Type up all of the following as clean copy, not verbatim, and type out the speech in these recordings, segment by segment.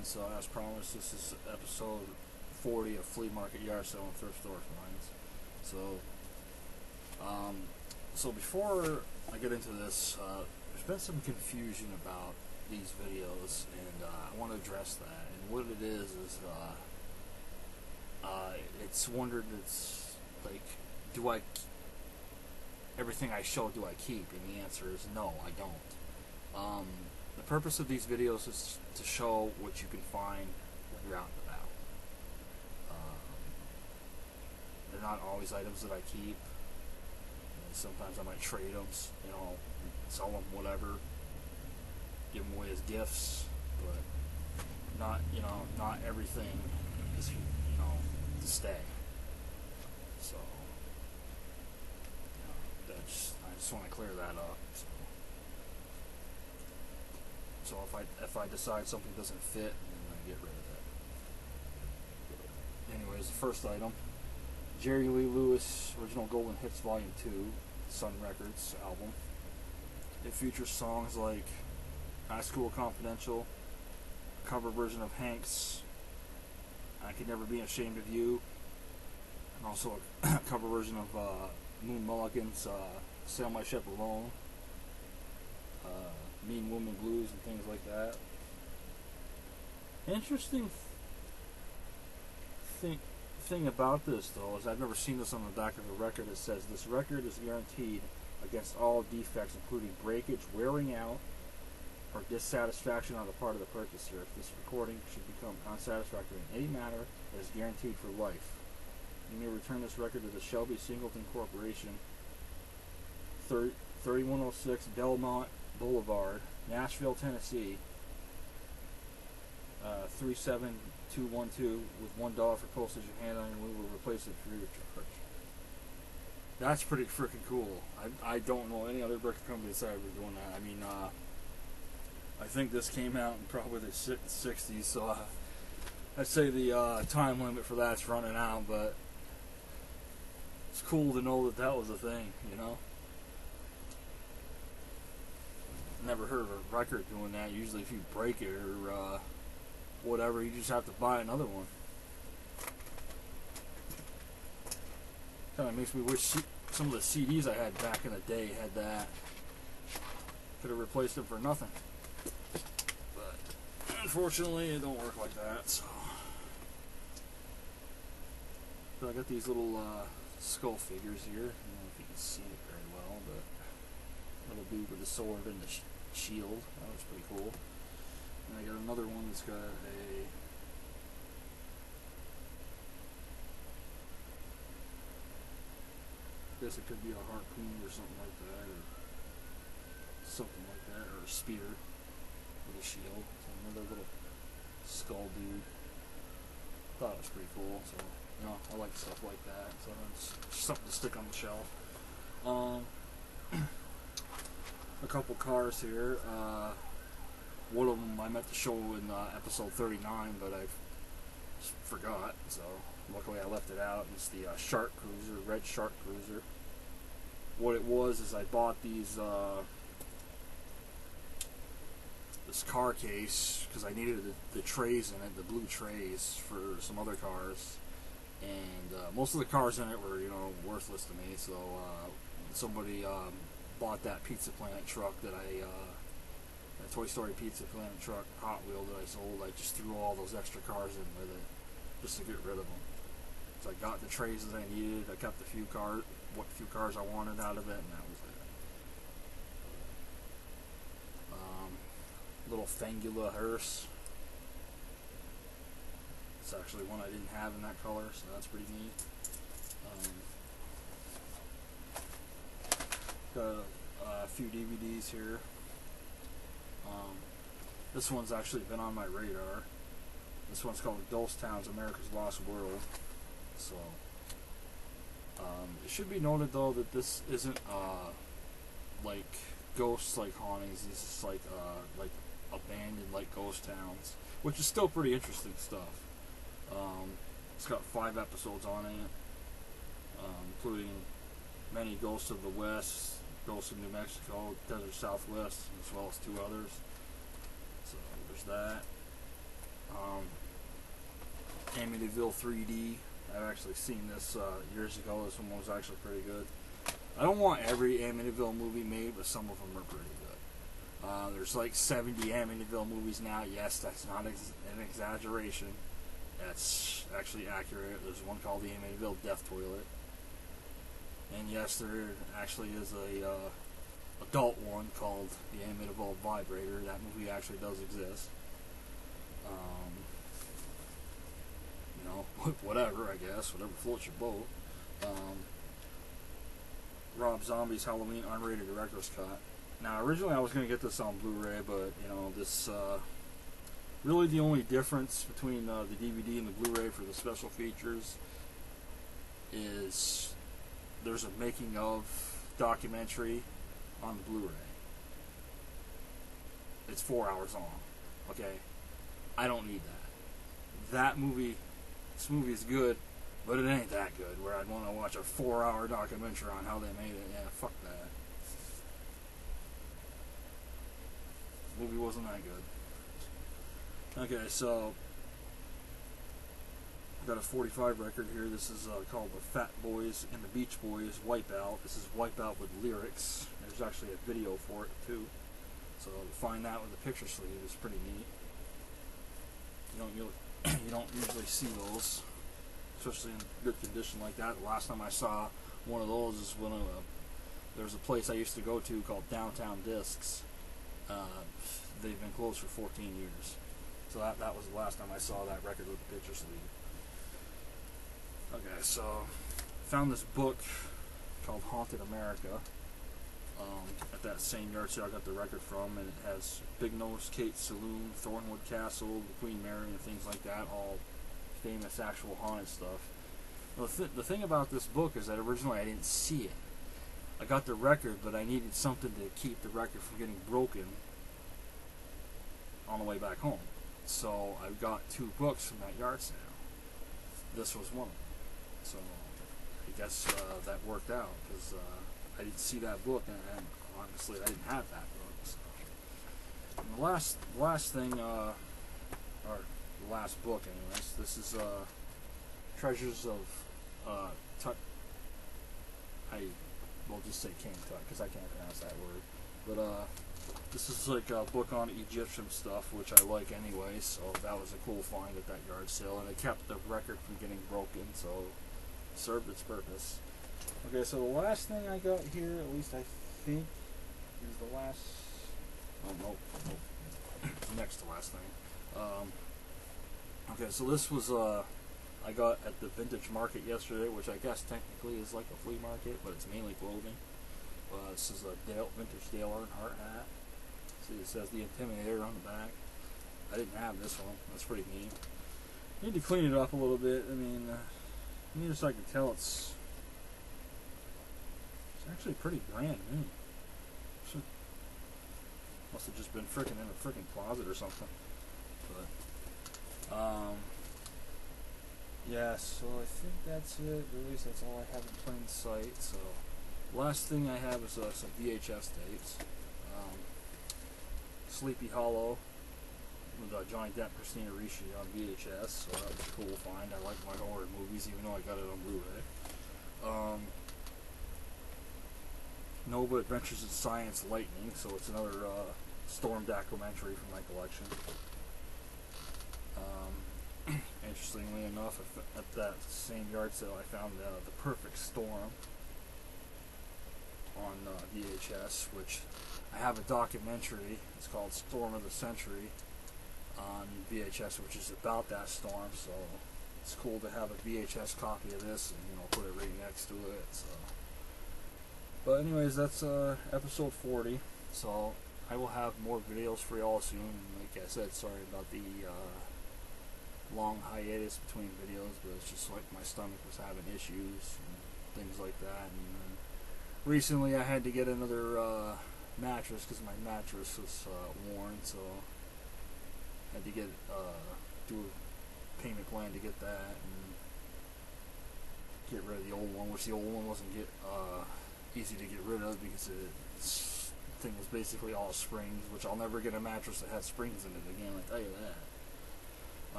everyone. So as promised, this is episode 40 of Flea Market, Sale and Thrift Store finds. So before I get into this, there's been some confusion about these videos, and I want to address that. And what it is it's wondered, it's like, everything I show, do I keep? And the answer is no, I don't. The purpose of these videos is to show what you can find when you're out and about. They're not always items that I keep. Sometimes I might trade them, sell them, whatever, give them away as gifts, but not everything is, to stay. So, I just want to clear that up. So if I decide something doesn't fit, then I get rid of it. Anyways, the first item, Jerry Lee Lewis Original Golden Hits Volume 2, Sun Records album. It features songs like High School Confidential, a cover version of Hank's I Could Never Be Ashamed of You, and also a cover version of Moon Mulligan's Sail My Ship Alone, Mean Woman Blues, and things like that. Interesting thing about this, though, is I've never seen this on the back of a record. It says this record is guaranteed against all defects, including breakage, wearing out, or dissatisfaction on the part of the purchaser. If this recording should become unsatisfactory in any manner, it is guaranteed for life. You may return this record to the Shelby Singleton Corporation, 3106 Belmont Boulevard, Nashville, Tennessee, 37212, with $1 for postage and handling, and we will replace it free of charge. That's pretty freaking cool. I don't know any other record company that decided we're doing that. I mean, I think this came out in probably the 60s, so I'd say the time limit for that's running out, but it's cool to know that was a thing, Never heard of a record doing that. Usually if you break it or whatever, you just have to buy another one. Kind of makes me wish some of the CDs I had back in the day had that. Could have replaced them for nothing. But unfortunately, it don't work like that. So I got these little skull figures here. I don't know if you can see it very well, but little dude with a sword and the shield. That was pretty cool. And I got another one that's got a I guess it could be a harpoon or something like that, or a spear with a shield. So another little skull dude. Thought it was pretty cool. So I like stuff like that. So it's just something to stick on the shelf. A couple cars here. One of them I meant to show in episode 39, but I forgot, so luckily I left it out. It's the Shark Cruiser, red Shark Cruiser. What it was is I bought these this car case because I needed the trays in it, the blue trays for some other cars, and most of the cars in it were worthless to me. So somebody bought that Pizza Planet truck that that Toy Story Pizza Planet truck, Hot Wheel that I sold. I just threw all those extra cars in with it just to get rid of them. So I got the trays that I needed. I kept what few cars I wanted out of it, and that was it. Little Fangula hearse. It's actually one I didn't have in that color, so that's pretty neat. Got a few DVDs here. This one's actually been on my radar. This one's called Ghost Towns, America's Lost World. So, it should be noted though that this isn't like ghosts like hauntings. This is like abandoned like ghost towns, which is still pretty interesting stuff. It's got 5 episodes on it, including many Ghosts of the West, Ghosts of New Mexico, Desert Southwest, as well as 2 others. So there's that. Amityville 3D. I've actually seen this years ago. This one was actually pretty good. I don't want every Amityville movie made, but some of them are pretty good. There's like 70 Amityville movies now. Yes, that's not an exaggeration. That's actually accurate. There's one called the Amityville Death Toilet. And yes, there actually is a adult one called the Amityville Vibrator. That movie actually does exist. You know, whatever, I guess. Whatever floats your boat. Rob Zombie's Halloween unrated director's cut. Now, originally I was going to get this on Blu-ray, but, you know, this, really the only difference between the DVD and the Blu-ray for the special features is there's a making of documentary on the Blu-ray. It's 4 hours long, okay? I don't need that. This movie is good, but it ain't that good, where I'd want to watch a 4-hour documentary on how they made it. Yeah, fuck that. The movie wasn't that good. Okay, so I've got a 45 record here. This is called the Fat Boys and the Beach Boys Wipeout. This is Wipeout with lyrics. There's actually a video for it too. So to find that with the picture sleeve is pretty neat. You don't usually see those, especially in good condition like that. The last time I saw one of those is when there was a place I used to go to called Downtown Discs. They've been closed for 14 years. So that was the last time I saw that record with the picture sleeve. Okay, so I found this book called Haunted America at that same yard sale I got the record from, and it has Big Nose Kate's Saloon, Thornwood Castle, the Queen Mary, and things like that, all famous actual haunted stuff. Well, the thing about this book is that originally I didn't see it. I got the record, but I needed something to keep the record from getting broken on the way back home. So I got 2 books from that yard sale. This was one of them. So I guess that worked out, because I didn't see that book, and honestly I didn't have that book. So. And the last thing, or the last book anyways, this is Treasures of Tut. We'll just say King Tut, because I can't pronounce that word. But this is like a book on Egyptian stuff, which I like anyway, so that was a cool find at that yard sale, and it kept the record from getting broken, so it served its purpose. Okay, so the last thing I got here, at least I think, is the last... Oh, nope. Next to last thing. Okay, so this was, I got at the Vintage Market yesterday, which I guess technically is like a flea market, but it's mainly clothing. This is a vintage Dale Earnhardt hat. See, it says the Intimidator on the back. I didn't have this one. That's pretty neat. Need to clean it up a little bit. I mean, near so I can tell it's actually pretty brand new. Must have just been freaking in a freaking closet or something. But yeah, so I think that's it. At least that's all I have in plain sight. So last thing I have is some VHS tapes. Sleepy Hollow with Johnny Depp, Christina Ricci on VHS. So that was a cool find. I like my horror movies, even though I got it on Blu-ray. Nova Adventures in Science Lightning, so it's another storm documentary from my collection. Interestingly enough, at that same yard sale I found The Perfect Storm on VHS, which I have a documentary. It's called Storm of the Century on VHS, which is about that storm, so it's cool to have a VHS copy of this and put it right next to it. So. But anyways, that's episode 40, so I will have more videos for y'all soon. Like I said, sorry about the long hiatus between videos, but it's just like my stomach was having issues and things like that. And recently I had to get another mattress because my mattress was worn, so I had to do a payment plan to get that and get rid of the old one, which the old one wasn't easy to get rid of because the thing was basically all springs, which I'll never get a mattress that had springs in it again, I tell you that.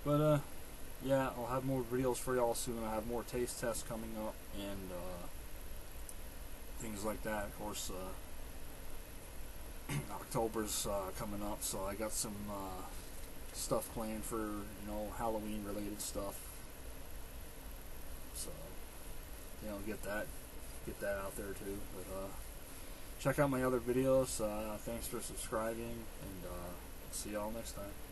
But yeah, I'll have more videos for y'all soon. I have more taste tests coming up and things like that. Of course, October's coming up, so I got some stuff planned for, you know, Halloween related stuff. So, you know, get that out there too. But check out my other videos. Thanks for subscribing, and see y'all next time.